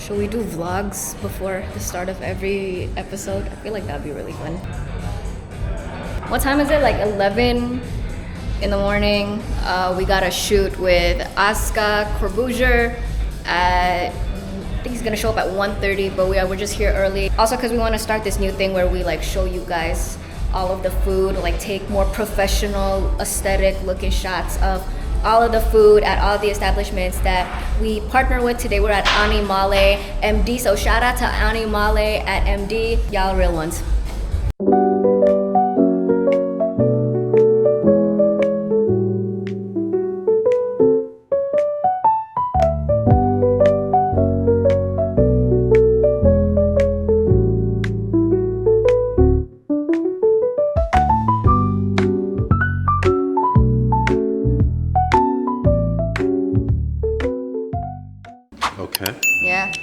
Should we do vlogs before the start of every episode? I feel like that'd be really fun. What time is it? Like 11 in the morning. We got a shoot with Azka Corbuzier at, I think he's gonna show up at 1:30, but we're just here early. Also because we want to start this new thing where we like show you guys all of the food, like take more professional, aesthetic looking shots of all of the food at all the establishments that we partner with. Today we're at Animale MD, so shout out to Animale at MD. Y'all real ones.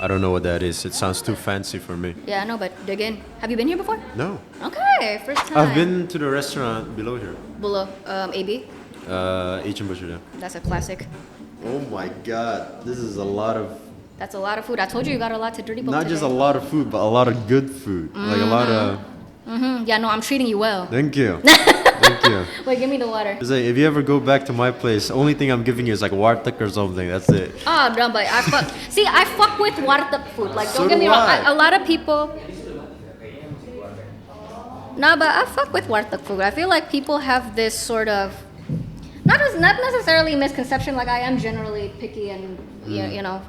I don't know what that is. It sounds too fancy for me. Yeah, I know, but dig in. Have you been here before? No. Okay, first time. I've been to the restaurant below here. Below, AB? H&B Butcher, yeah. That's a classic. Oh my god, this is a lot of... That's a lot of food. I told you got a lot to dirty bulk Not today. just a lot of food, but a lot of good food. Like a lot of... Yeah, no, I'm treating you well. Thank you. Thank you. Wait, give me the water. It's like, if you ever go back to my place, only thing I'm giving you is like warteg or something. That's it. Oh, no, but I fuck with warteg food. Like, So don't get me do wrong. I. A lot of people... No, but I fuck with warteg food. I feel like people have this sort of... Not necessarily misconception. Like, I am generally picky and, you know,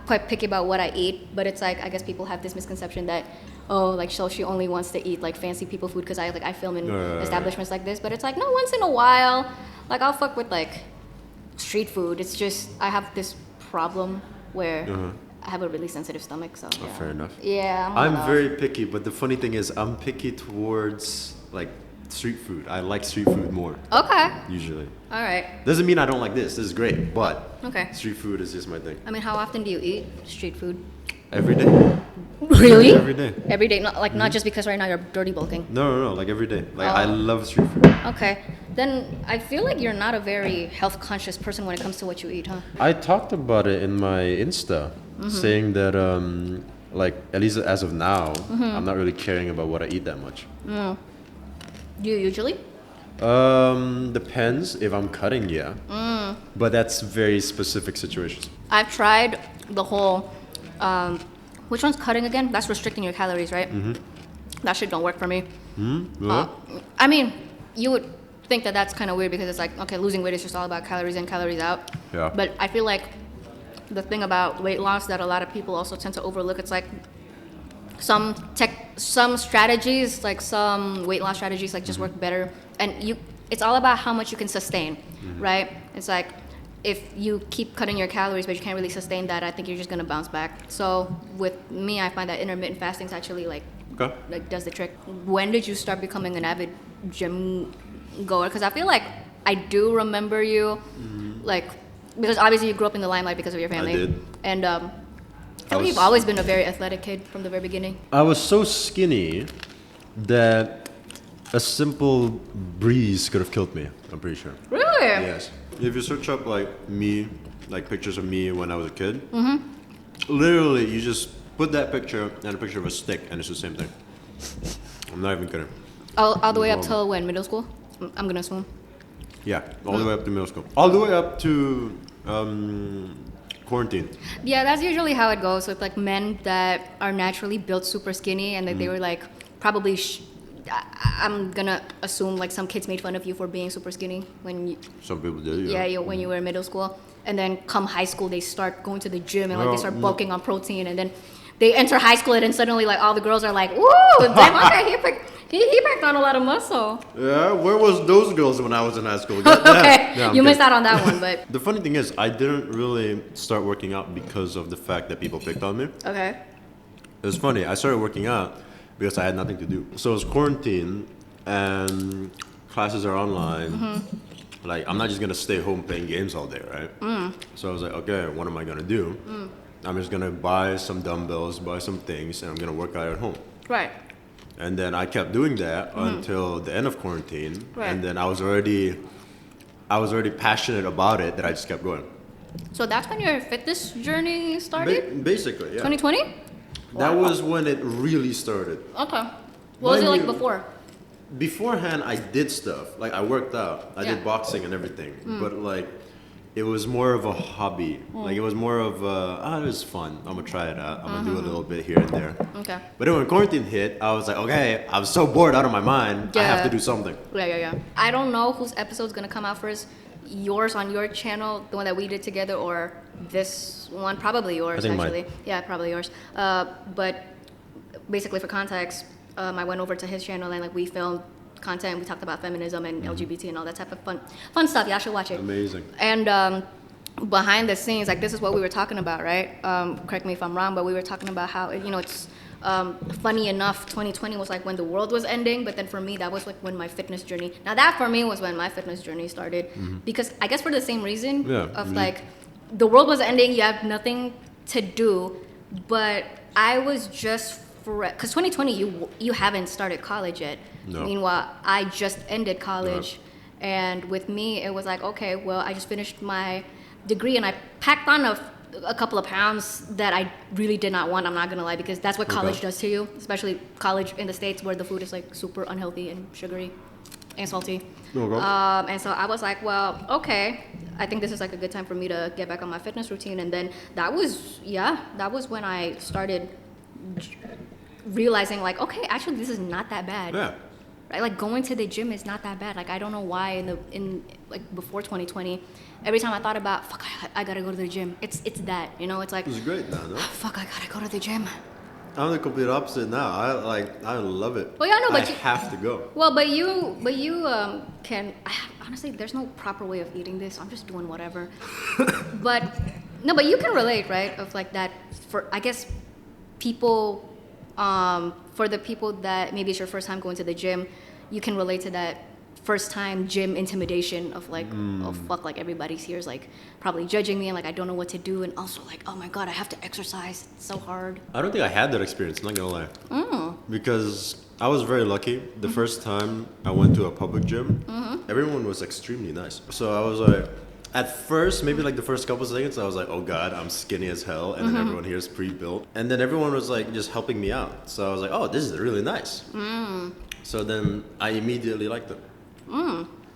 quite picky about what I eat. But it's like, I guess people have this misconception that, oh, like, so she only wants to eat like fancy people food because I film in establishments like this. But it's like, no, once in a while, like, I'll fuck with like street food. It's just I have this problem where I have a really sensitive stomach. So yeah. Fair enough. Yeah, I'm very picky, but the funny thing is I'm picky towards like street food. I like street food more. Okay. Usually. All right. Doesn't mean I don't like this. This is great, but Okay. street food is just my thing. I mean, how often do you eat street food? Every day. Really? Every day. Every day, not just because right now you're dirty bulking. No, like every day. Like I love street food. Okay, then I feel like you're not a very health conscious person when it comes to what you eat, huh? I talked about it in my Insta, saying that like at least as of now, I'm not really caring about what I eat that much. Do you usually? Depends if I'm cutting, yeah. But that's very specific situations. I've tried the whole, which one's cutting again? That's restricting your calories, right? That shit don't work for me. Really? I mean, you would think that that's kind of weird because it's like, okay, losing weight is just all about calories in, calories out. Yeah. But I feel like the thing about weight loss that a lot of people also tend to overlook, it's like some strategies, like some weight loss strategies, like just work better. And it's all about how much you can sustain, right? It's like, if you keep cutting your calories but you can't really sustain that, I think you're just gonna bounce back. So with me, I find that intermittent fasting is actually like does the trick. When did you start becoming an avid gym goer? Because I feel like I do remember you, like, because obviously you grew up in the limelight because of your family. I did. And I feel like you've always been a very athletic kid from the very beginning. I was so skinny that a simple breeze could have killed me, I'm pretty sure. Really? Yes. If you search up like me, like pictures of me when I was a kid, literally you just put that picture and a picture of a stick and it's the same thing. I'm not even kidding. All the way up till when? Middle school? I'm gonna assume. Yeah, all the way up to middle school. All the way up to quarantine. Yeah, that's usually how it goes with like men that are naturally built super skinny and that they were like probably I'm gonna assume like some kids made fun of you for being super skinny when you... Some people did, when you were in middle school. And then come high school, they start going to the gym and like they start bulking on protein. And then they enter high school and then suddenly like all the girls are like, ooh, damn, okay, he packed on a lot of muscle. Yeah, where was those girls when I was in high school? Okay, yeah, you missed out on that one, but... The funny thing is, I didn't really start working out because of the fact that people picked on me. Okay. It was funny, I started working out because I had nothing to do. So it was quarantine and classes are online. Like, I'm not just gonna stay home playing games all day, right? So I was like, okay, what am I gonna do? I'm just gonna buy some dumbbells, buy some things, and I'm gonna work out at home. Right. And then I kept doing that until the end of quarantine. Right. And then I was already passionate about it that I just kept going. So that's when your fitness journey started? Basically, yeah. 2020? That was when it really started. Okay. What was it like before? Beforehand, I did stuff. Like, I worked out. I did boxing and everything. But, like, it was more of a hobby. Like, it was more of it was fun. I'm going to try it out. I'm going to do a little bit here and there. Okay. But then when quarantine hit, I was like, okay, I'm so bored out of my mind. I have to do something. Yeah. I don't know whose episode's going to come out first. Yours on your channel, the one that we did together, or this one? Probably yours, I think actually. mine. Yeah, probably yours. But basically, for context, I went over to his channel and like we filmed content. We talked about feminism and LGBT and all that type of fun stuff. Y'all should watch it. Amazing. And behind the scenes, like this is what we were talking about, right? Correct me if I'm wrong, but we were talking about how it's funny enough. 2020 was like when the world was ending, but then for me that was like when my fitness journey. Now that for me was when my fitness journey started, because I guess for the same reason like the world was ending. You have nothing to do, but I was just. Because 2020, you haven't started college yet. No. Meanwhile, I just ended college, and with me, it was like, okay, well, I just finished my degree, and I packed on a couple of pounds that I really did not want. I'm not gonna lie, because that's what college does to you, especially college in the States where the food is like super unhealthy and sugary and salty. And so I was like, well, okay, I think this is like a good time for me to get back on my fitness routine, and then that was when I started realizing like, okay, actually this is not that bad. Yeah. Right? Like going to the gym is not that bad. Like I don't know why in before 2020, every time I thought about fuck, I gotta go to the gym. It's that, it's like It was great now, no? fuck, I gotta go to the gym. I'm the complete opposite now. I love it. Well, yeah, no, but I have to go. Well, but you can. Honestly, there's no proper way of eating this. I'm just doing whatever. But you can relate, right? Of like that for I guess people. For the people that maybe it's your first time going to the gym, you can relate to that first time gym intimidation of like, oh fuck, like everybody's here is like probably judging me and like I don't know what to do, and also like, oh my god, I have to exercise, it's so hard. I don't think I had that experience, I'm not gonna lie. Because I was very lucky. The first time I went to a public gym, everyone was extremely nice. So I was like, at first, maybe like the first couple seconds, I was like, oh god, I'm skinny as hell, and then everyone here is pre-built. And then everyone was like just helping me out. So I was like, oh, this is really nice. So then I immediately liked them.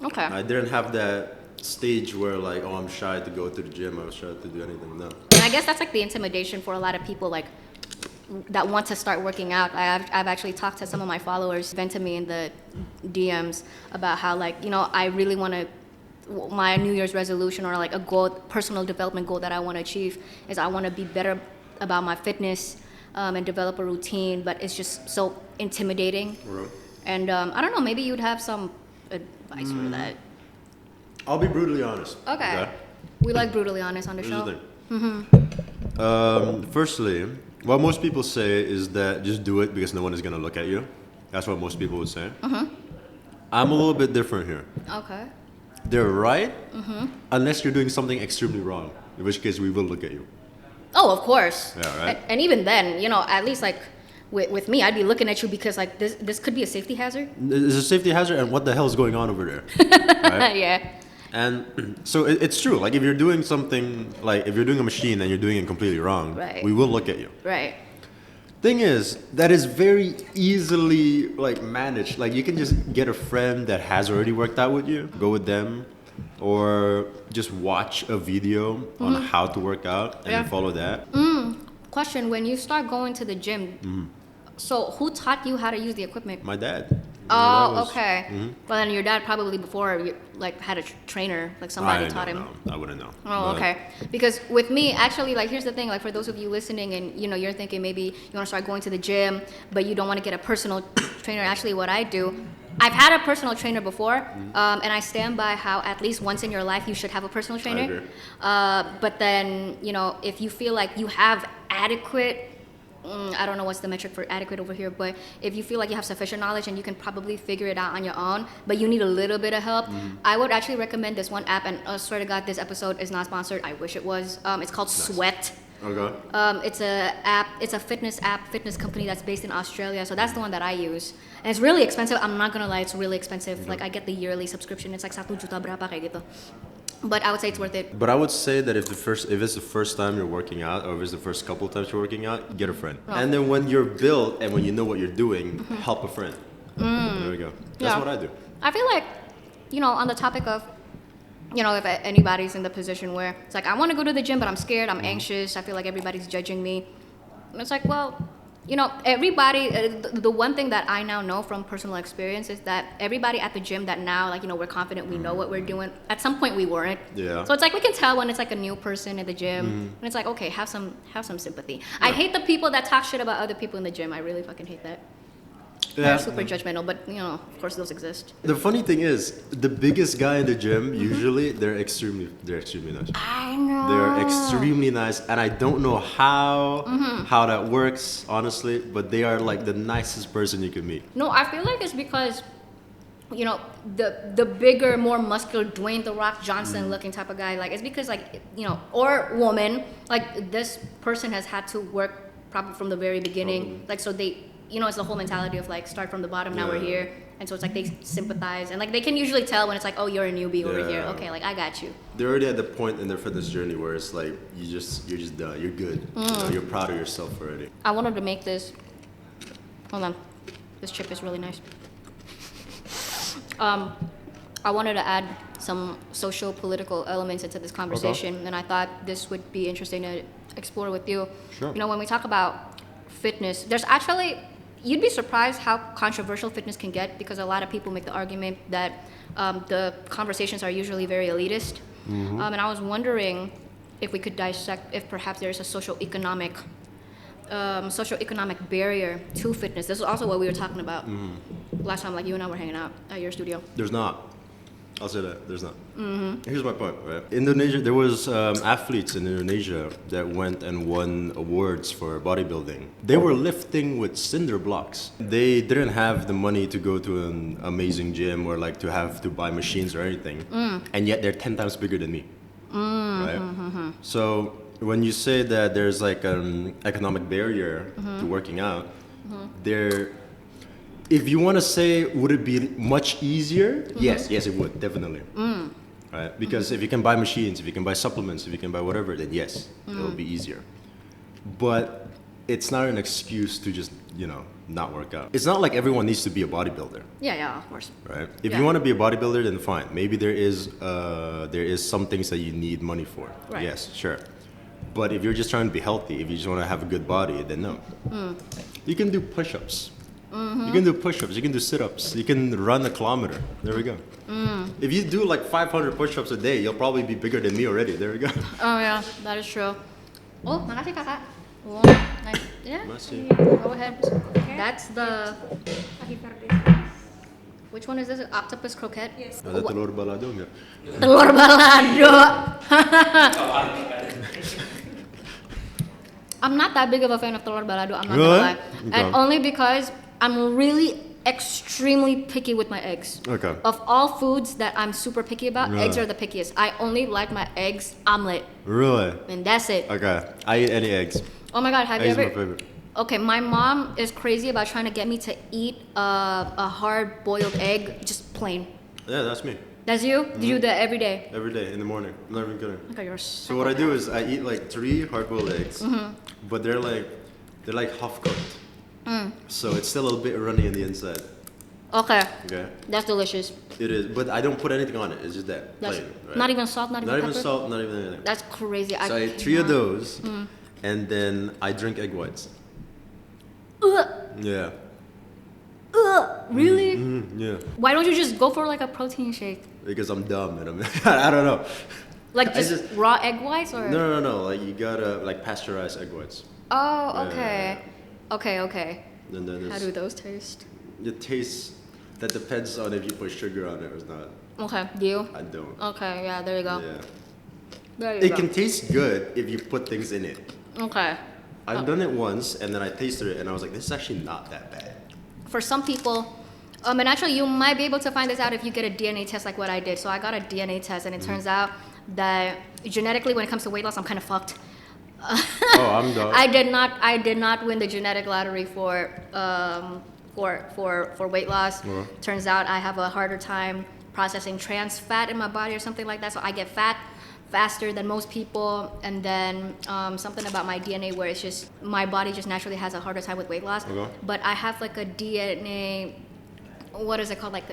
Okay. I didn't have that stage where like, oh, I'm shy to go to the gym, I was shy to do anything, no. And I guess that's like the intimidation for a lot of people like that want to start working out. I've actually talked to some of my followers, vent to me in the DMs about how like, I really want to, my New Year's resolution or like a goal, personal development goal that I want to achieve is I want to be better about my fitness and develop a routine, but it's just so intimidating. Right. And I don't know, maybe you'd have some advice for that. I'll be brutally honest. Okay. We like brutally honest on the show. Here's the thing. Firstly, what most people say is that just do it because no one is going to look at you. That's what most people would say. I'm a little bit different here. Okay. They're right, unless you're doing something extremely wrong, in which case we will look at you. Oh, of course. Yeah, right. And even then, at least like with me, I'd be looking at you because like this could be a safety hazard. It's a safety hazard, and what the hell is going on over there? Right? Yeah. And so it's true. Like if you're doing something, like if you're doing a machine and you're doing it completely wrong, right, we will look at you. Right. Thing is, that is very easily like managed. Like you can just get a friend that has already worked out with you, go with them, or just watch a video on how to work out and then follow that. Question: when you start going to the gym, so who taught you how to use the equipment? My dad. Oh, okay. Well, then your dad probably before like had a trainer, like somebody taught him. No, I wouldn't know. Oh, okay. Because with me, actually, like here's the thing. Like for those of you listening, and you're thinking maybe you want to start going to the gym, but you don't want to get a personal trainer. Actually, what I do, I've had a personal trainer before, and I stand by how at least once in your life you should have a personal trainer. I agree. But then if you feel like you have adequate. I don't know what's the metric for adequate over here, but if you feel like you have sufficient knowledge and you can probably figure it out on your own, but you need a little bit of help, I would actually recommend this one app, and I swear to God, this episode is not sponsored. I wish it was. It's called Sweat. Okay. It's a fitness company that's based in Australia, so that's the one that I use. And it's really expensive. I'm not gonna lie, it's really expensive. Like I get the yearly subscription. It's like 1 juta berapa kayak gitu. But I would say it's worth it. But I would say that if it's the first time you're working out, or if it's the first couple of times you're working out, get a friend. Oh. And then when you're built and when you know what you're doing, help a friend. There we go. That's what I do. I feel like, on the topic of, if anybody's in the position where it's like, I want to go to the gym, but I'm scared, I'm anxious, I feel like everybody's judging me. And it's like, well, everybody, the one thing that I now know from personal experience is that everybody at the gym that now, we're confident, we know what we're doing. At some point we weren't. Yeah. So it's like we can tell when it's like a new person at the gym. And it's like, okay, have some sympathy. Yeah. I hate the people that talk shit about other people in the gym. I really fucking hate that. Yeah. They're super judgmental, but of course those exist. The funny thing is, the biggest guy in the gym, usually they're extremely nice. I know. They're extremely nice, and I don't know how that works, honestly, but they are like the nicest person you could meet. No, I feel like it's because, the bigger, more muscular Dwayne The Rock Johnson looking type of guy, like it's because or woman, like this person has had to work probably from the very beginning, like so they. It's the whole mentality of like start from the bottom, now we're here, and so it's like they sympathize and like they can usually tell when it's like, oh, you're a newbie over here, okay, like I got you. They're already at the point in their fitness journey where it's like you're just done, you're good, you're proud of yourself already. I wanted to make this. Hold on, this chip is really nice. I wanted to add some social political elements into this conversation, and I thought this would be interesting to explore with you. Sure. When we talk about fitness, there's actually. You'd be surprised how controversial fitness can get because a lot of people make the argument that the conversations are usually very elitist. And I was wondering if we could dissect if perhaps there is a socioeconomic barrier to fitness. This is also what we were talking about last time, like you and I were hanging out at your studio. There's not. I'll say that. There's not. Here's my point, right? Indonesia, there was athletes in Indonesia that went and won awards for bodybuilding. They were lifting with cinder blocks. They didn't have the money to go to an amazing gym or like to have to buy machines or anything. And yet they're 10 times bigger than me. Right? So when you say that there's like an economic barrier to working out, if you want to say, would it be much easier? Yes, it would, definitely. Right? Because if you can buy machines, if you can buy supplements, if you can buy whatever, then yes, it'll be easier. But it's not an excuse to just, not work out. It's not like everyone needs to be a bodybuilder. Yeah, of course. Right? If you want to be a bodybuilder, then fine. Maybe there is some things that you need money for. Right. Yes, sure. But if you're just trying to be healthy, if you just want to have a good body, then no. You can do push-ups. You can do push-ups, you can do sit-ups, you can run a kilometer. There we go. If you do like 500 push-ups a day, you'll probably be bigger than me already. There we go. Oh yeah, that is true. Oh, makasih kakak. Oh, nice. Yeah. Makasih. Go ahead. That's the. Which one is this? Octopus croquette? Yes. Ada telur balado nggak? Telur balado. I'm not that big of a fan of telur balado, I'm not gonna lie. And only because I'm really extremely picky with my eggs. Okay. Of all foods that I'm super picky about, eggs are the pickiest. I only like my eggs omelet. Really? And that's it. Okay. I eat any eggs. Oh my god, have you Eggs ever... are my favorite. Okay, my mom is crazy about trying to get me to eat a hard boiled egg, just plain. Yeah, that's me. That's you? Do you do that every day? Every day in the morning. I'm not even kidding. Okay, you're So what I do is I eat like 3 hard-boiled eggs, but they're like half-cooked. So it's still a little bit runny on the inside. Okay. Okay. That's delicious. It is, but I don't put anything on it. It's just that That's plain. Right? not even salt, not even pepper? Not even salt, not even anything. That's crazy. So I eat 3 of those, and then I drink egg whites. Ugh. Yeah. Really? Yeah. Why don't you just go for like a protein shake? Because I'm dumb and I don't know. Like just raw egg whites or? No. Like you gotta like pasteurize egg whites. Oh, okay. Okay. And then How do those taste? It tastes. That depends on if you put sugar on it or not. Okay, do you? I don't. Okay, yeah, there you go. Yeah. There you It go. can taste good if you put things in it. Okay. I've done it once and then I tasted it and I was like, this is actually not that bad. For some people, and actually you might be able to find this out if you get a DNA test like what I did. So I got a DNA test and it turns out that genetically when it comes to weight loss, I'm kind of fucked. Oh, I'm done. I did not win the genetic lottery for weight loss. Uh-huh. Turns out I have a harder time processing trans fat in my body or something like that. So I get fat faster than most people, and then something about my DNA where it's just my body just naturally has a harder time with weight loss. Okay. But I have like a DNA, what is it called? Like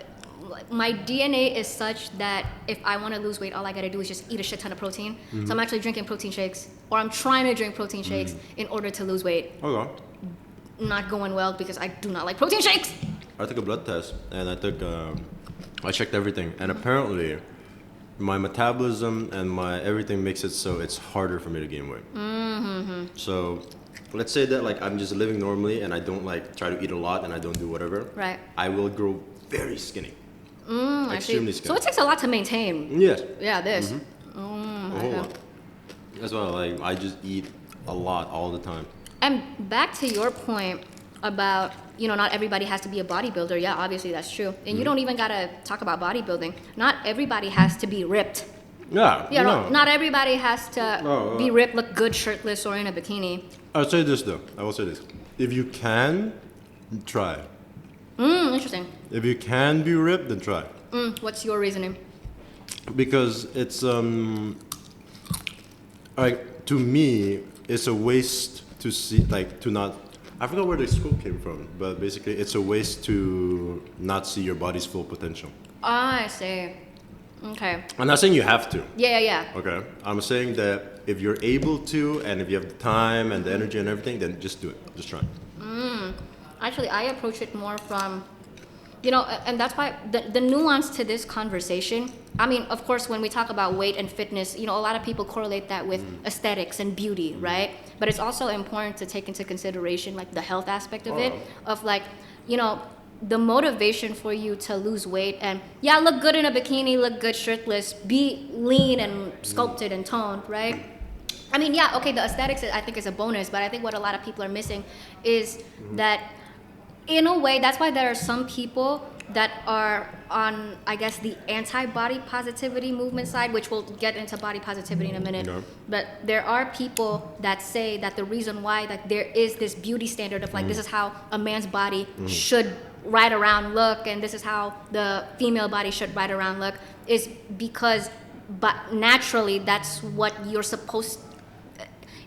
my DNA is such that if I want to lose weight, all I gotta do is just eat a shit ton of protein. So I'm actually drinking protein shakes, or I'm trying to drink protein shakes in order to lose weight. Okay. Not going well because I do not like protein shakes. I took a blood test and I checked everything, and apparently my metabolism and my everything makes it so it's harder for me to gain weight. So let's say that like I'm just living normally and I don't like try to eat a lot and I don't do whatever. Right. I will grow very skinny. Extremely skinny. So it takes a lot to maintain. Yes. Yeah, this. A whole lot. That's why like I just eat a lot all the time. And back to your point about, not everybody has to be a bodybuilder. Yeah, obviously that's true. And you don't even gotta talk about bodybuilding. Not everybody has to be ripped. Yeah. No, not everybody has to be ripped, look good shirtless or in a bikini. I'll say this though. I will say this. If you can, try. Interesting. If you can be ripped, then try. What's your reasoning? Because it's like to me, it's a waste to see to not. I forgot where this quote came from, but basically, it's a waste to not see your body's full potential. I see. Okay. I'm not saying you have to. Yeah. Okay. I'm saying that if you're able to, and if you have the time and the energy and everything, then just do it. Just try. Actually, I approach it more from, and that's why the nuance to this conversation. I mean, of course, when we talk about weight and fitness, a lot of people correlate that with aesthetics and beauty, right? But it's also important to take into consideration like the health aspect of it, of like, the motivation for you to lose weight and look good in a bikini, look good shirtless, be lean and sculpted and toned, right? I mean, okay, the aesthetics I think is a bonus, but I think what a lot of people are missing is that in a way, that's why there are some people that are on, I guess, the anti-body positivity movement side, which we'll get into body positivity in a minute. No. But there are people that say that the reason why that there is this beauty standard of like this is how a man's body should ride around look, and this is how the female body should ride around look, is because naturally that's what you're supposed.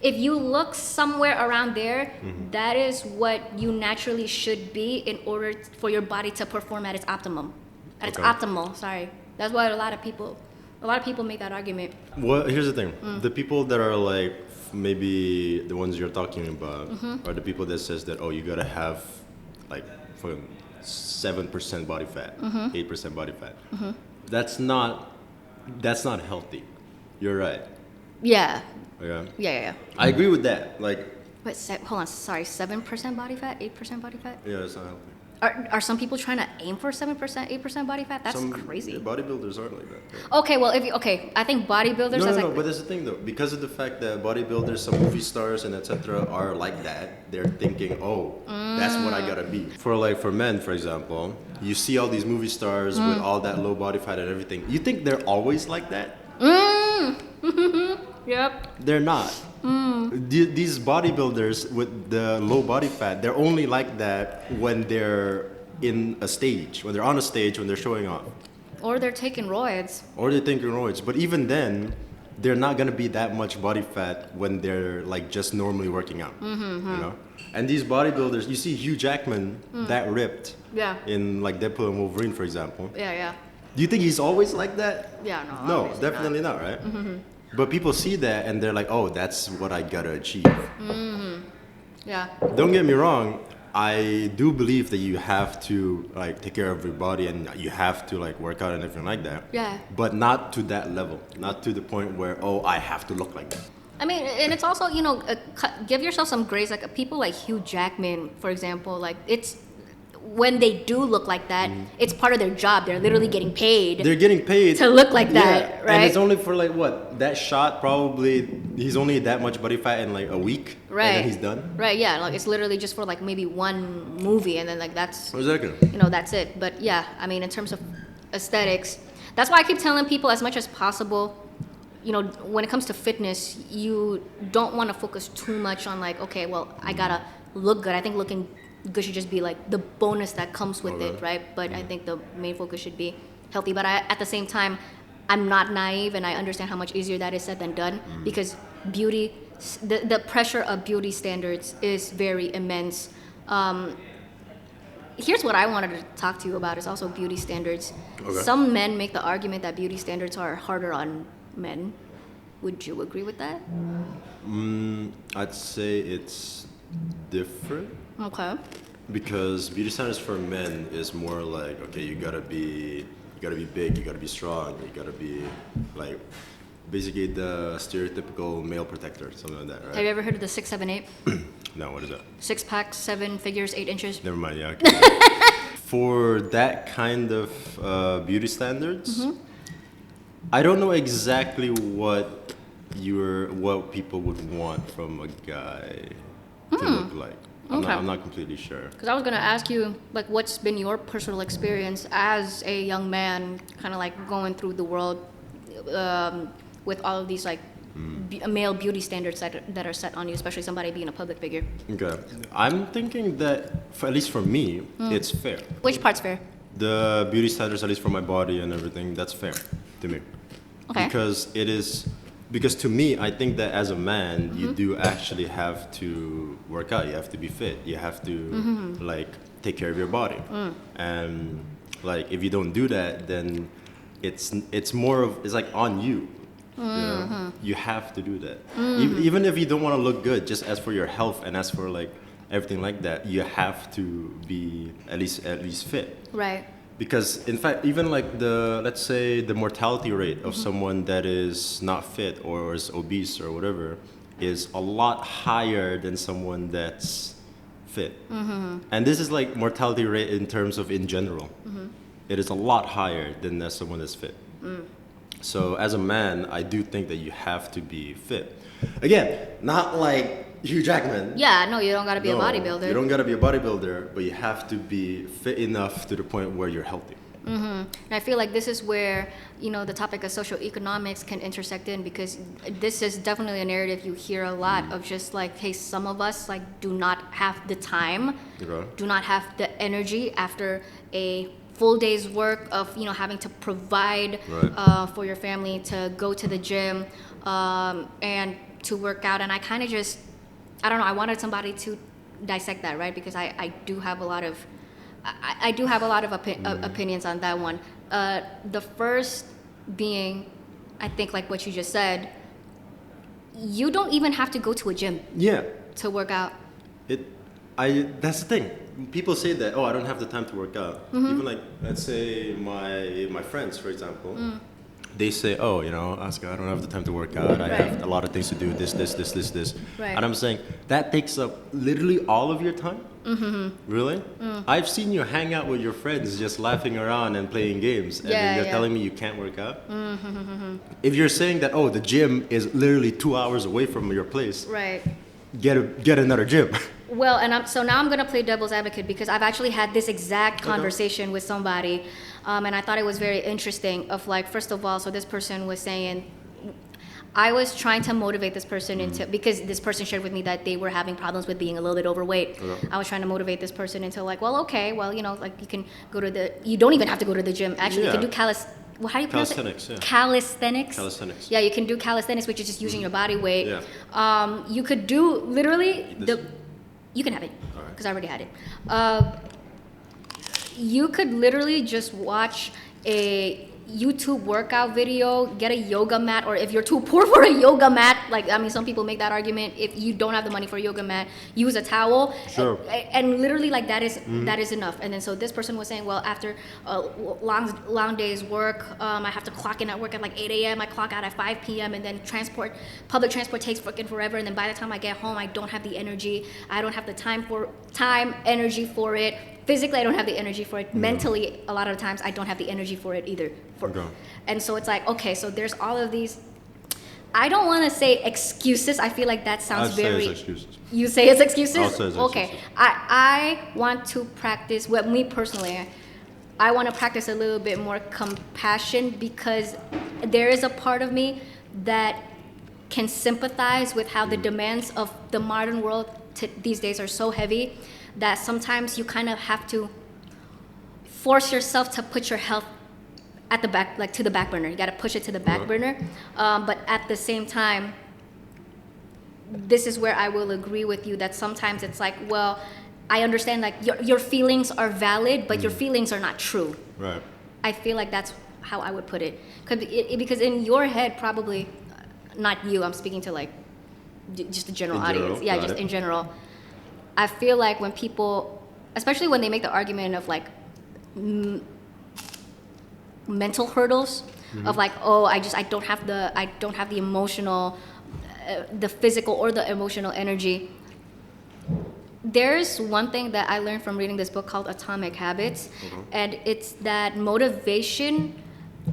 If you look somewhere around there, that is what you naturally should be in order for your body to perform at its optimum. Its optimal, sorry. That's why a lot of people make that argument. Well, here's the thing. The people that are like, maybe the ones you're talking about, are the people that says that, you gotta have like 7% body fat, 8% body fat. That's not healthy. You're right. Yeah. Okay. Yeah. I agree with that. Like, Wait, hold on. Sorry, 7% body fat, 8% body fat. yeah, it's not healthy. Are some people trying to aim for 7%, 8% body fat? That's crazy. Bodybuilders aren't like that. Yeah. Okay, well, I think bodybuilders. No, but that's the thing though. Because of the fact that bodybuilders, some movie stars and etc. are like that, they're thinking, that's what I gotta be. For men, for example, you see all these movie stars with all that low body fat and everything. You think they're always like that? Yep. They're not. These bodybuilders with the low body fat, they're only like that when they're on a stage, when they're showing off. Or they're taking roids. But even then, they're not gonna be that much body fat when they're like just normally working out. And these bodybuilders, you see Hugh Jackman, that ripped. Yeah. In like Deadpool and Wolverine, for example. Yeah. Do you think he's always like that? Yeah, No, definitely not, right? But people see that and they're like, that's what I gotta achieve. Yeah. Don't get me wrong, I do believe that you have to like take care of your body and you have to like work out and everything like that. Yeah. But not to that level, not to the point where I have to look like that. I mean, and it's also, give yourself some grace. Like people like Hugh Jackman, for example, like it's when they do look like that, it's part of their job. They're literally getting paid. They're getting paid to look like that, right? And it's only for like what? That shot probably he's only that much body fat in like a week, right? And then he's done. Right, yeah. Like it's literally just for like maybe one movie, and then like that's exactly. That's it. But yeah, I mean, in terms of aesthetics, that's why I keep telling people as much as possible. When it comes to fitness, you don't want to focus too much on like, okay, well, I gotta look good. I think looking good should just be like the bonus that comes with it, right? But I think the main focus should be healthy. But at the same time, I'm not naive, and I understand how much easier that is said than done, because beauty, the pressure of beauty standards is very immense. Here's what I wanted to talk to you about, is also beauty standards. Okay. Some men make the argument that beauty standards are harder on men. Would you agree with that? I'd say it's different. Okay. Because beauty standards for men is more like, okay, you gotta be big, you gotta be strong, you gotta be like basically the stereotypical male protector, something like that, right? Have you ever heard of the 6, 7, 8? No, what is that? 6 pack, 7 figures, 8 inches. Never mind, yeah. Okay. For that kind of beauty standards, I don't know exactly what people would want from a guy to look like. I'm not completely sure. Because I was going to ask you, like, what's been your personal experience as a young man, kind of like going through the world with all of these, like, male beauty standards that are set on you, especially somebody being a public figure. Okay. I'm thinking that, at least for me, it's fair. Which part's fair? The beauty standards, at least for my body and everything, that's fair to me. Okay. Because to me, I think that as a man, you do actually have to work out. You have to be fit. You have to like take care of your body. And like if you don't do that, then it's like on you. You know? You have to do that. Even if you don't want to look good, just as for your health and as for like everything like that, you have to be at least fit. Right. Because in fact, even like let's say the mortality rate of someone that is not fit or is obese or whatever is a lot higher than someone that's fit. And this is like mortality rate in terms of in general. It is a lot higher than someone that's fit. So as a man, I do think that you have to be fit. Again, not like Hugh Jackman. Yeah, no, you don't gotta be a bodybuilder. You don't gotta be a bodybuilder, but you have to be fit enough to the point where you're healthy. And I feel like this is where, you know, the topic of socioeconomics can intersect in, because this is definitely a narrative you hear a lot of, just like, hey, some of us like do not have the time, do not have the energy after a full day's work of, you know, having to provide for your family, to go to the gym and to work out. And I kind of just, I don't know, I wanted somebody to dissect that, right? Because I do have a lot of opinions on that one. The first being, I think, like what you just said, you don't even have to go to a gym to work out. That's the thing. People say that, oh, I don't have the time to work out. Even like, let's say my friends, for example, they say, oh, you know, Azka, I don't have the time to work out. I have a lot of things to do, this. Right. And I'm saying, that takes up literally all of your time? Really? I've seen you hang out with your friends just laughing around and playing games, and then you're telling me you can't work out? If you're saying that, oh, the gym is literally 2 hours away from your place, Right. get another gym. Well, and so now I'm going to play devil's advocate, because I've actually had this exact conversation with somebody, and I thought it was very interesting. Of like, first of all, so this person was saying, I was trying to motivate this person into, because this person shared with me that they were having problems with being a little bit overweight. I was trying to motivate this person into like, well, okay, well, you know, like you can go to you don't even have to go to the gym. Actually, you can do how do you pronounce it? Calisthenics. Calisthenics. Yeah, you can do calisthenics, which is just using your body weight. You could do literally you can have it, because I already had it. You could literally just watch a YouTube workout video, get a yoga mat, or if you're too poor for a yoga mat, like, I mean, some people make that argument, if you don't have the money for a yoga mat, use a towel. Sure. And literally, like, that is enough. And then so this person was saying, well, after a long day's work, I have to clock in at work at like 8 a.m., I clock out at 5 p.m., and then public transport takes freaking forever, and then by the time I get home, I don't have the energy, I don't have the energy for it. Physically, I don't have the energy for it. Mentally, a lot of times, I don't have the energy for it either. And so it's like, okay, so there's all of these, I don't want to say excuses. I feel like that sounds very... Say it's excuses. You say it's excuses? I'll say it's okay. excuses. I want to practice, well, me personally, I want to practice a little bit more compassion, because there is a part of me that can sympathize with how the demands of the modern world these days are so heavy that sometimes you kind of have to force yourself to put your health at the back, like to the back burner. You got to push it to the back burner. But at the same time, this is where I will agree with you that sometimes it's like, well, I understand like your feelings are valid, but your feelings are not true. Right. I feel like that's how I would put it. Because in your head, probably, not you, I'm speaking to like just the general audience. Yeah, just in general. I feel like when people, especially when they make the argument of like mental hurdles, of like, oh, I don't have the emotional, the physical or the emotional energy. There's one thing that I learned from reading this book called Atomic Habits, and it's that motivation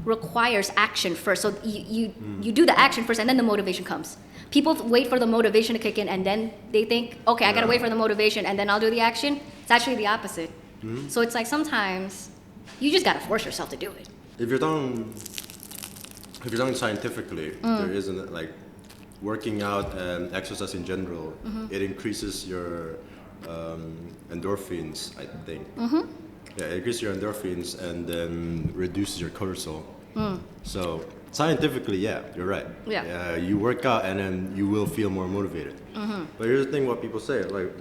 requires action first. So you do the action first, and then the motivation comes. People wait for the motivation to kick in, and then they think, okay, I gotta wait for the motivation, and then I'll do the action. It's actually the opposite. So it's like sometimes you just gotta force yourself to do it. If you're talking scientifically, there isn't like working out and exercise in general. It increases your endorphins, I think. Yeah, it increases your endorphins and then reduces your cortisol. So scientifically, yeah, you're right. Yeah. You work out and then you will feel more motivated. But here's the thing: what people say, like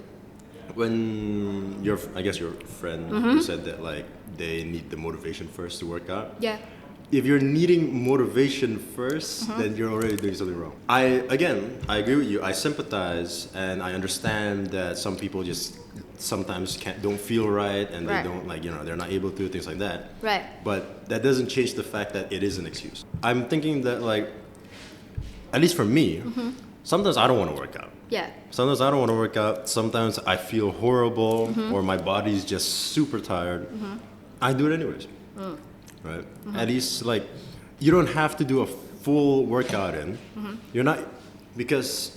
when I guess your friend who said that like they need the motivation first to work out. Yeah. If you're needing motivation first, then you're already doing something wrong. I agree with you. I sympathize and I understand that some people just sometimes don't feel right and they don't they're not able to, things like that. Right. But that doesn't change the fact that it is an excuse. I'm thinking that like, at least for me, sometimes I don't want to work out. Yeah. Sometimes I don't want to work out. Sometimes I feel horrible or my body's just super tired. I do it anyways. Right? At least like you don't have to do a full workout in. You're not, because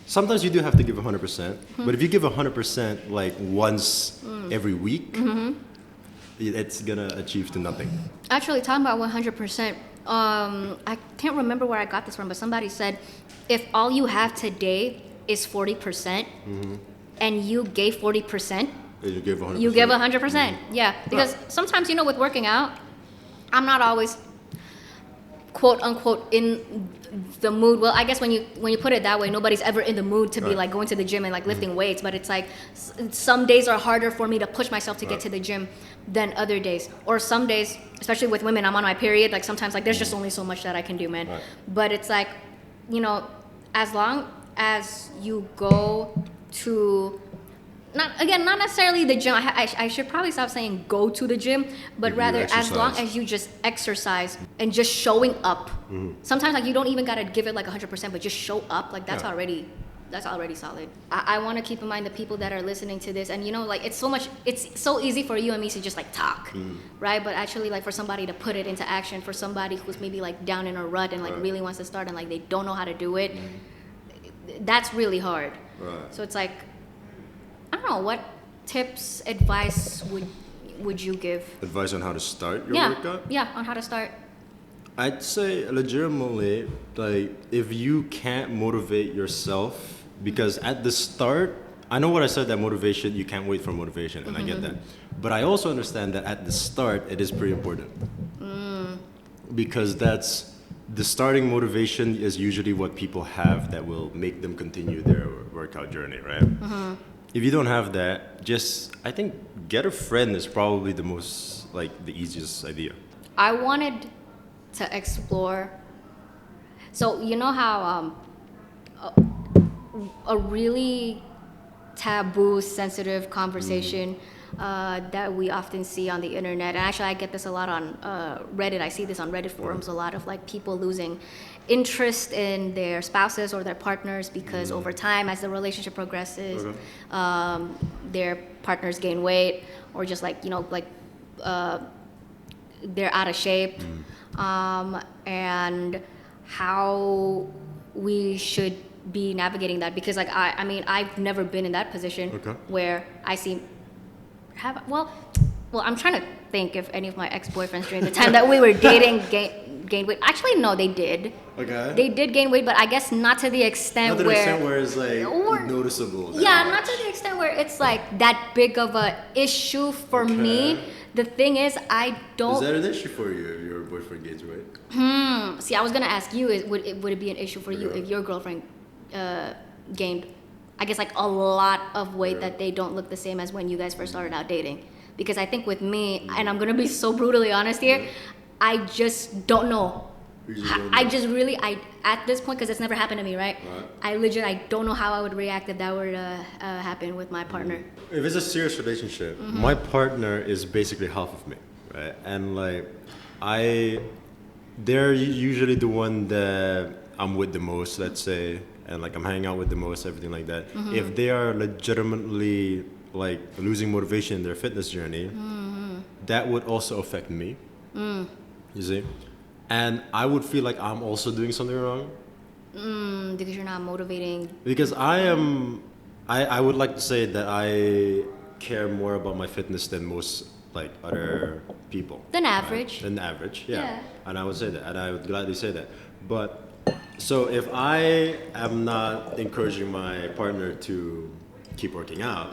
sometimes you do have to give 100%. But if you give 100% like once every week, it's gonna achieve to nothing. Actually, talking about 100%, I can't remember where I got this from, but somebody said if all you have today is 40% and you gave 40%, you give 100%. You give 100%. Yeah, because sometimes with working out, I'm not always quote unquote in the mood. Well, I guess when you put it that way, nobody's ever in the mood to be like going to the gym and like lifting weights. But it's like some days are harder for me to push myself to get to the gym than other days. Or some days, especially with women, I'm on my period. Like sometimes like there's just only so much that I can do, man. But it's like, as long as you go to not necessarily the gym. I should probably stop saying go to the gym, but rather as long as you just exercise and just showing up. Sometimes like you don't even gotta give it like 100%, but just show up. Like that's already solid. I want to keep in mind the people that are listening to this, and like it's so easy for you and me to just like talk, right? But actually like for somebody to put it into action, for somebody who's maybe like down in a rut and like really wants to start and like they don't know how to do it, that's really hard. So it's like, I don't know, what tips, advice would you give? Advice on how to start your workout? Yeah, on how to start. I'd say legitimately, like if you can't motivate yourself, because at the start, I know what I said, that motivation, you can't wait for motivation, and I get that. But I also understand that at the start, it is pretty important. Because the starting motivation is usually what people have that will make them continue their workout journey, right? If you don't have that, I think get a friend is probably the easiest idea. I wanted to explore, so you know how a really taboo, sensitive conversation that we often see on the internet, and actually I get this a lot on Reddit. I see this on Reddit forums a lot, of like people losing interest in their spouses or their partners because over time, as the relationship progresses, their partners gain weight, or just like they're out of shape, and how we should be navigating that, because like I mean I've never been in that position where I see well I'm trying to think if any of my ex-boyfriends during the time that we were dating gained weight. Actually no, they did. Okay. They did gain weight, but I guess not to the extent Not to the where... extent where it's like noticeable. Yeah, not to the extent where it's like that big of a issue for me. The thing is, I don't... Is that an issue for you if your boyfriend gains weight? See, I was gonna ask you, would it be an issue for you if your girlfriend gained, I guess, like a lot of weight that they don't look the same as when you guys first started out dating? Because I think with me, and I'm gonna be so brutally honest here, I just don't know. At this point, because it's never happened to me, right? I don't know how I would react if that were to happen with my partner. If it's a serious relationship, my partner is basically half of me, right? And like, they're usually the one that I'm with the most, let's say, and like I'm hanging out with the most, everything like that. If they are legitimately like losing motivation in their fitness journey, that would also affect me. You see? And I would feel like I'm also doing something wrong. Because you're not motivating. Because I would like to say that I care more about my fitness than most like other people. Than average. Right? Than average, yeah. And I would say that, and I would gladly say that. But so if I am not encouraging my partner to keep working out,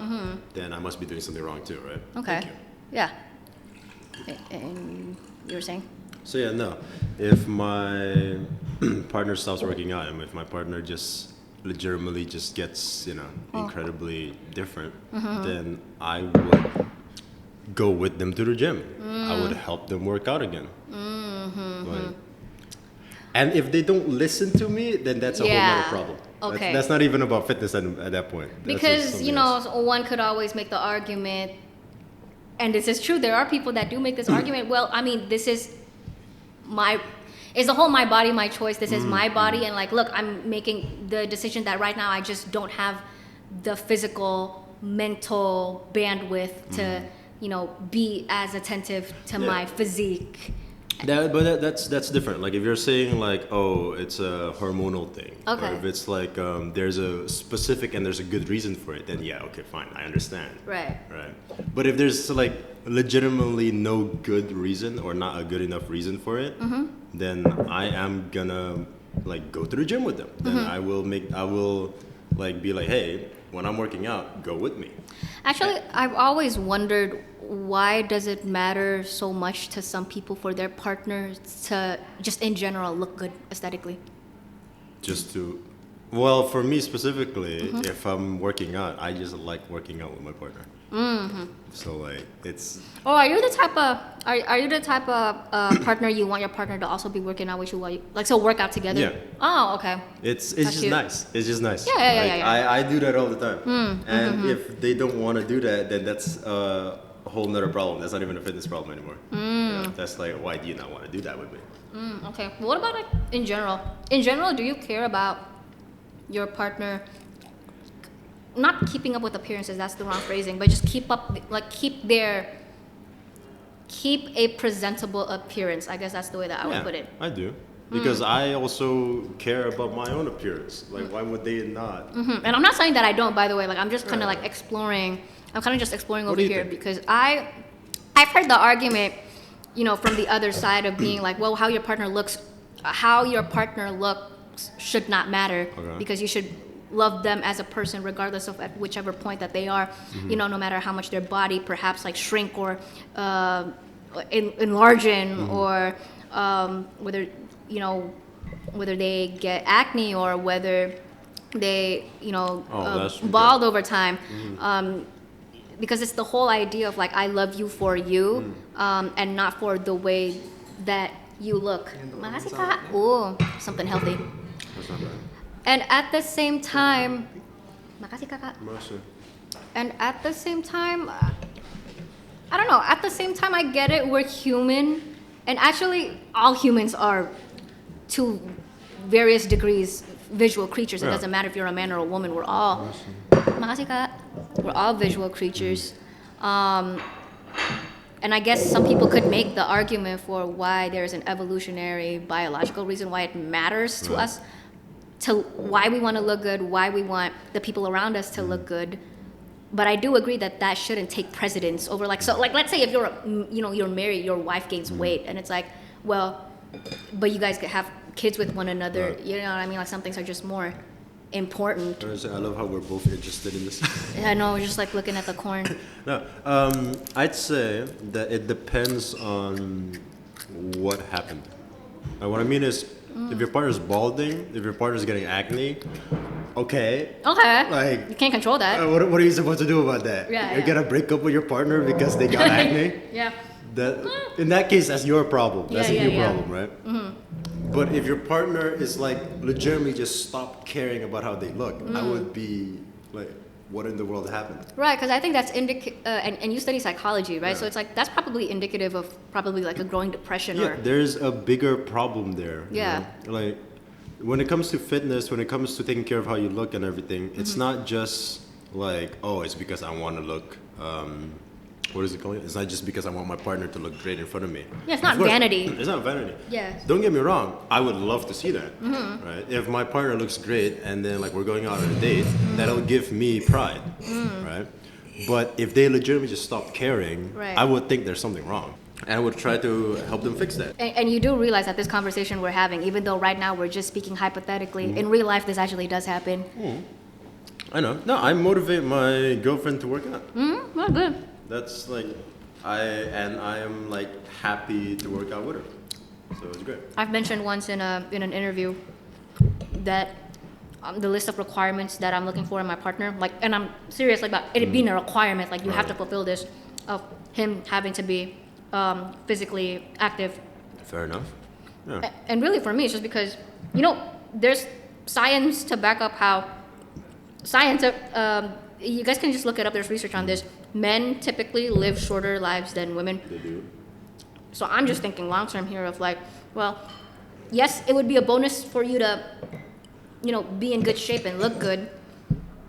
then I must be doing something wrong too, right? Okay. Yeah. And you were saying? So yeah, no. If my partner stops working out, and if my partner just legitimately just gets, incredibly different, then I would go with them to the gym. I would help them work out again. Right. And if they don't listen to me, then that's a whole other problem. Okay. That's not even about fitness at that point. Because, one could always make the argument, and this is true, there are people that do make this argument, well, I mean, this is it's the whole my body, my choice. This is my body, and like, look, I'm making the decision that right now I just don't have the physical, mental bandwidth to, be as attentive to my physique. That's different. Like if you're saying like, oh, it's a hormonal thing, or if it's like there's a specific and there's a good reason for it, then yeah, okay, fine, I understand. Right. But if there's like legitimately no good reason or not a good enough reason for it, then I am gonna like go to the gym with them. Then I will like be like, hey, when I'm working out, go with me. Actually, I've always wondered, why does it matter so much to some people for their partners to just in general look good aesthetically? Well, for me specifically, if I'm working out, I just like working out with my partner. So like it's. Oh, are you the type of partner you want your partner to also be working out with you while you work out together? Yeah. Oh, okay. It's just nice. It's just nice. Yeah. I do that all the time. And if they don't want to do that, then that's a whole nother problem. That's not even a fitness problem anymore. That's like, why do you not want to do that with me? Okay. What about like in general? In general, do you care about your partner not keeping up with appearances? That's the wrong phrasing, but just keep a presentable appearance. I guess that's the way that I would put it. I do. Because I also care about my own appearance. Like, why would they not? And I'm not saying that I don't, by the way. Like, I'm just kind of like exploring. I'm kind of just exploring over here because I've heard the argument, from the other side of being like, well, how your partner looks should not matter because you should love them as a person regardless of at whichever point that they are, no matter how much their body perhaps like shrink or enlargen or whether they get acne or whether they bald over time, because it's the whole idea of like, I love you for you and not for the way that you look. Makasih kak. Ooh, something healthy. That's not bad. And at the same time, makasih kakak. Masih. And at the same time, I don't know. At the same time, I get it. We're human, and actually, all humans are, to various degrees, visual creatures. It doesn't matter if you're a man or a woman. We're all. Makasih kak. We're all visual creatures. And I guess some people could make the argument for why there's an evolutionary, biological reason why it matters to us, to why we want to look good, why we want the people around us to look good. But I do agree that shouldn't take precedence over let's say if you're married, your wife gains weight, and it's like, well, but you guys have kids with one another. Right. You know what I mean? Like some things are just more important. I love how we're both interested in this. I know, just like looking at the corn. No, I'd say that it depends on what happened. What I mean is, if your partner's balding, if your partner's getting acne, okay. Okay. Like, you can't control that. what are you supposed to do about that? Yeah, You're gonna break up with your partner because they got acne? Yeah. In that case, that's your problem. That's Yeah, a you yeah. problem, right? Mm-hmm. But if your partner is like legitimately just stopped caring about how they look, I would be like, what in the world happened? Right, because I think that's and you study psychology, right? Yeah. So it's like that's probably indicative of probably like a growing depression Yeah, or there's a bigger problem there. Yeah. You know? Like, when it comes to fitness, when it comes to taking care of how you look and everything, it's not just like, oh, it's because I want to look. What is it called? It's not just because I want my partner to look great in front of me. Yeah, it's not Of course, vanity. It's not vanity. Yeah. Don't get me wrong. I would love to see that. Right? If my partner looks great and then like we're going out on a date, that'll give me pride. Right? But if they legitimately just stop caring, Right. I would think there's something wrong. And I would try to help them fix that. And you do realize that this conversation we're having, even though right now we're just speaking hypothetically, in real life this actually does happen. I know. No, I motivate my girlfriend to work out. Well, good. That's like, I am like happy to work out with her. So it's great. I've mentioned once in an interview that the list of requirements that I'm looking for in my partner, like, and I'm serious about it being a requirement, like you have to fulfill this, of him having to be physically active. Fair enough. Yeah. And really for me, it's just because, you know, there's science to back up how science, you guys can just look it up, there's research on this. Men typically live shorter lives than women. They do. So I'm just thinking long term here of like, well, yes, it would be a bonus for you to, you know, be in good shape and look good.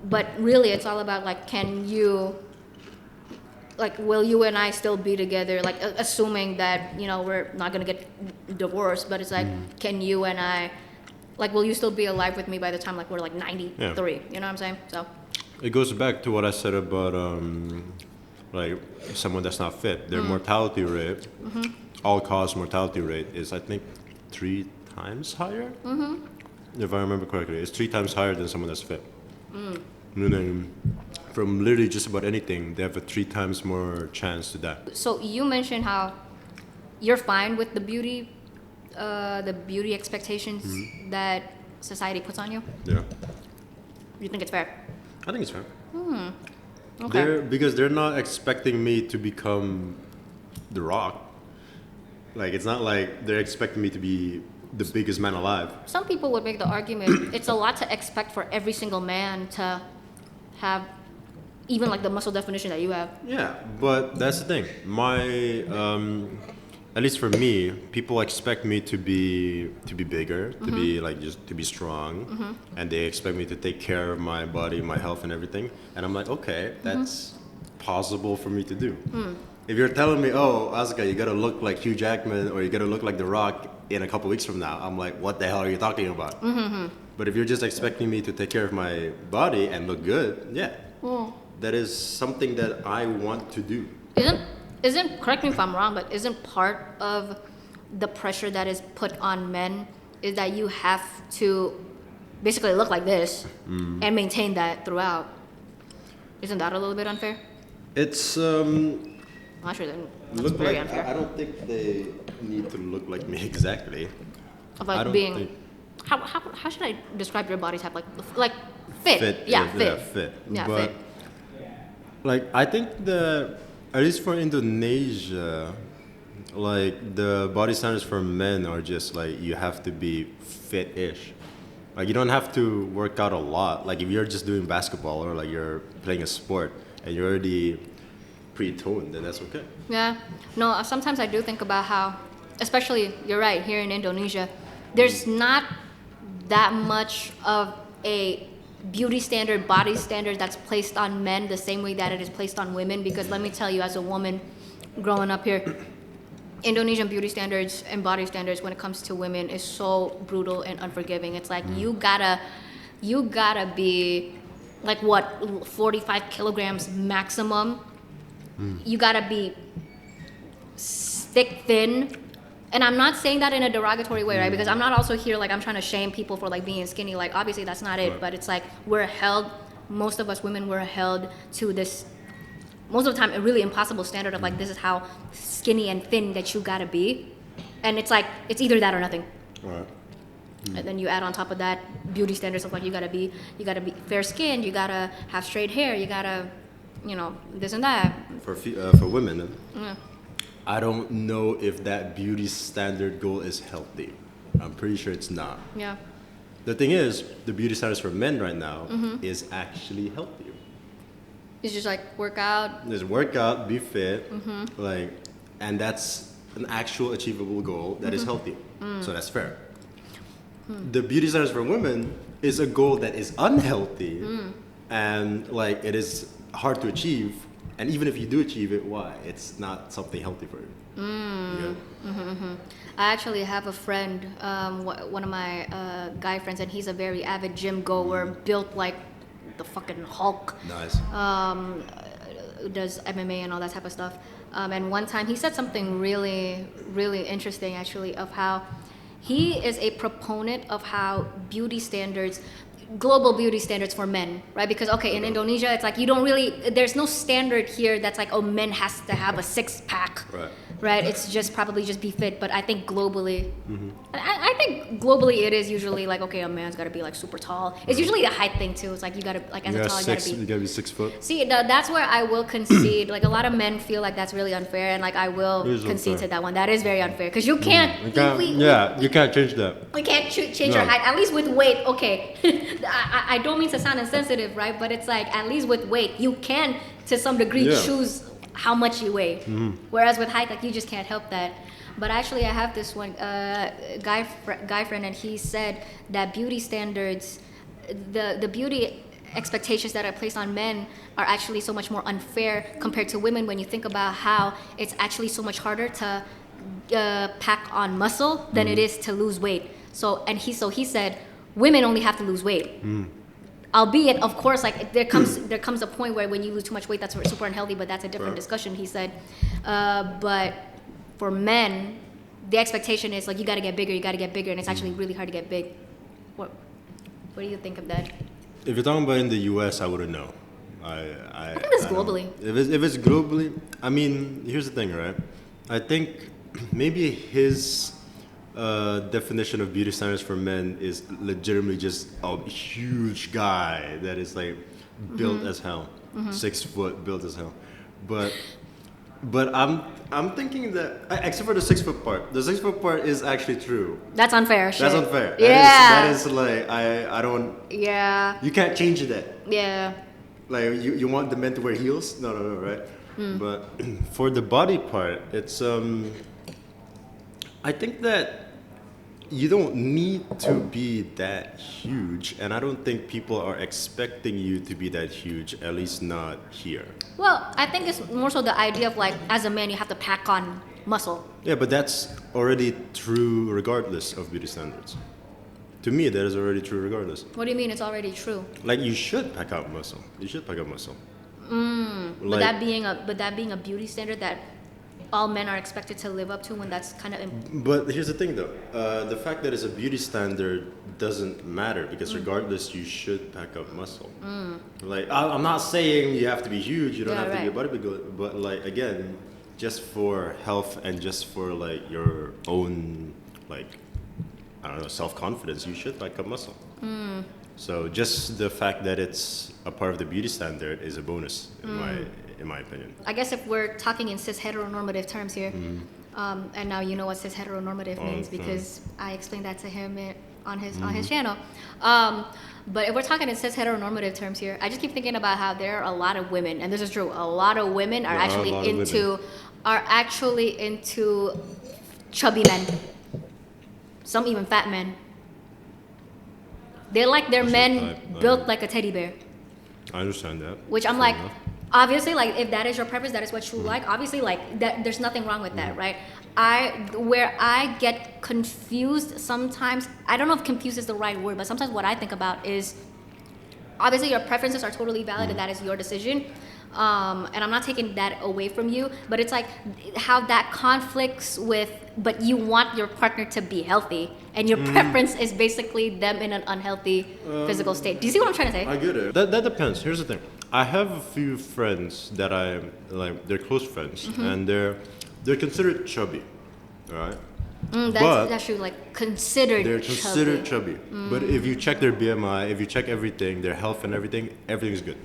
But really it's all about like, can you, like, will you and I still be together? Like, assuming that, you know, we're not going to get divorced, but it's like, can you and I, like, will you still be alive with me by the time, like, we're like 93? Yeah. You know what I'm saying? So. It goes back to what I said about like someone that's not fit. Their mortality rate, all-cause mortality rate is I think 3 times higher. If I remember correctly, it's 3 times higher than someone that's fit. And then from literally just about anything, they have a 3 times more chance to die. So you mentioned how you're fine with the beauty expectations that society puts on you. Yeah, You think it's fair? I think it's fair. Okay. Because they're not expecting me to become The Rock. Like, it's not like they're expecting me to be the biggest man alive. Some people would make the argument it's a lot to expect for every single man to have even like the muscle definition that you have. Yeah, but that's the thing. At least for me, people expect me to be bigger, to be like just to be strong, and they expect me to take care of my body, my health, and everything. And I'm like, okay, that's possible for me to do. If you're telling me, oh, Azka, you gotta look like Hugh Jackman or you gotta look like The Rock in a couple weeks from now, I'm like, what the hell are you talking about? But if you're just expecting me to take care of my body and look good, yeah, that is something that I want to do. Isn't correct me if I'm wrong, but isn't part of the pressure that is put on men is that you have to basically look like this and maintain that throughout? Isn't that a little bit unfair? It's Actually, then that's look very like unfair. I don't think they need to look like me exactly. Of I like don't being, think- how should I describe your body type? Like fit. Yeah, fit. Yeah, but fit. like I think at least for Indonesia, like the body standards for men are just like you have to be fit-ish. Like you don't have to work out a lot. Like if you're just doing basketball or like you're playing a sport and you're already pretty toned, then that's okay. Yeah. No, sometimes I do think about how, especially, you're right, here in Indonesia, there's not that much of a beauty standard, body standard that's placed on men the same way that it is placed on women. Because let me tell you, as a woman growing up here, Indonesian beauty standards and body standards when it comes to women is so brutal and unforgiving. It's like you gotta be like what, 45 kilograms maximum. You gotta be stick thin and I'm not saying that in a derogatory way, right? Because I'm not also here like I'm trying to shame people for like being skinny. Like obviously that's not it, but it's like most of us women were held to this, most of the time, a really impossible standard of like this is how skinny and thin that you gotta be, and it's like it's either that or nothing. Right. And then you add on top of that beauty standards of like you gotta be fair skinned, you gotta have straight hair, you gotta, this and that. For women, I don't know if that beauty standard goal is healthy. I'm pretty sure it's not. Yeah. The thing is, the beauty standards for men right now is actually healthier. It's just like work out. Just work out, be fit, and that's an actual achievable goal that is healthy. So that's fair. The beauty standards for women is a goal that is unhealthy, and like it is hard to achieve. And even if you do achieve it, why? It's not something healthy for you. I actually have a friend, one of my guy friends, and he's a very avid gym goer, built like the fucking Hulk. Nice. Does MMA and all that type of stuff. And one time he said something really, really interesting actually, of how he is a proponent of how global beauty standards for men, right? Because in Indonesia, it's like there's no standard here that's like, oh, men has to have a 6-pack, right? It's just probably just be fit. But I think globally, I think globally it is usually like, okay, a man's got to be like super tall. It's usually a height thing too. It's like you got to, like as a tall, you got to be 6 foot. See, that's where I will concede. Like a lot of men feel like that's really unfair, and like I will concede to that one. That is very unfair because you can't. You can't change that. We can't change your height, at least with weight. Okay. I don't mean to sound insensitive, right? But it's like, at least with weight, you can, to some degree, choose how much you weigh. Whereas with height, like, you just can't help that. But actually, I have this one guy friend, and he said that beauty standards, the beauty expectations that are placed on men are actually so much more unfair compared to women when you think about how it's actually so much harder to pack on muscle than it is to lose weight. So he said, women only have to lose weight. Albeit, of course, like there comes a point where when you lose too much weight, that's super unhealthy, but that's a different discussion, he said. But for men, the expectation is like you gotta get bigger, and it's actually really hard to get big. What do you think of that? If you're talking about in the US, I wouldn't know. I think it's globally. If it's globally, I mean, here's the thing, right? I think maybe his definition of beauty standards for men is legitimately just a huge guy that is like built as hell, 6 foot, built as hell. But I'm thinking that except for the 6 foot part, the 6 foot part is actually true. That's unfair. That's unfair. Yeah. That is like I don't. Yeah. You can't change that. Yeah. Like you want the men to wear heels? No, right? But for the body part, it's I think that you don't need to be that huge, and I don't think people are expecting you to be that huge, at least not here. Well, I think it's more so the idea of like, as a man, you have to pack on muscle. Yeah, but that's already true regardless of beauty standards. To me, that is already true regardless. What do you mean it's already true? Like, you should pack out muscle. But that being a beauty standard that all men are expected to live up to, when that's kind of... But here's the thing, though. The fact that it's a beauty standard doesn't matter, because regardless, you should pack up muscle. Like, I'm not saying you have to be huge. You don't have to be a bodybuilder. But, like, again, just for health and just for, like, your own, like, I don't know, self-confidence, you should pack up muscle. So just the fact that it's a part of the beauty standard is a bonus, in my opinion. I guess if we're talking in cis heteronormative terms here, and now you know what cis heteronormative means because I explained that to him on his channel. But if we're talking in cis heteronormative terms here, I just keep thinking about how there are a lot of women, and this is true, a lot of women are actually into chubby men. Some even fat men. They like their men built like a teddy bear. I understand that. Which I'm like, obviously, like, if that is your preference, that is what you like, obviously, like, that, there's nothing wrong with that, right? Where I get confused sometimes, I don't know if confused is the right word, but sometimes what I think about is, obviously your preferences are totally valid and that is your decision, and I'm not taking that away from you, but it's like how that conflicts with, but you want your partner to be healthy, and your preference is basically them in an unhealthy physical state. Do you see what I'm trying to say? I get it. That depends. Here's the thing. I have a few friends that I like. They're close friends, and they're considered chubby, all right? That's true. Like considered. They're considered chubby. But if you check their BMI, if you check everything, their health and everything is good.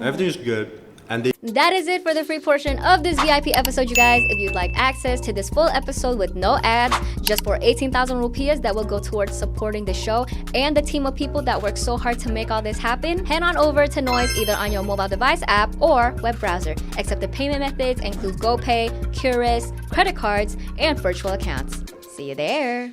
Everything is good. And that is it for the free portion of this VIP episode, you guys. If you'd like access to this full episode with no ads, just for 18,000 rupiahs that will go towards supporting the show and the team of people that work so hard to make all this happen, head on over to NOICE either on your mobile device app or web browser. Accepted payment methods include GoPay, Curious, credit cards, and virtual accounts. See you there.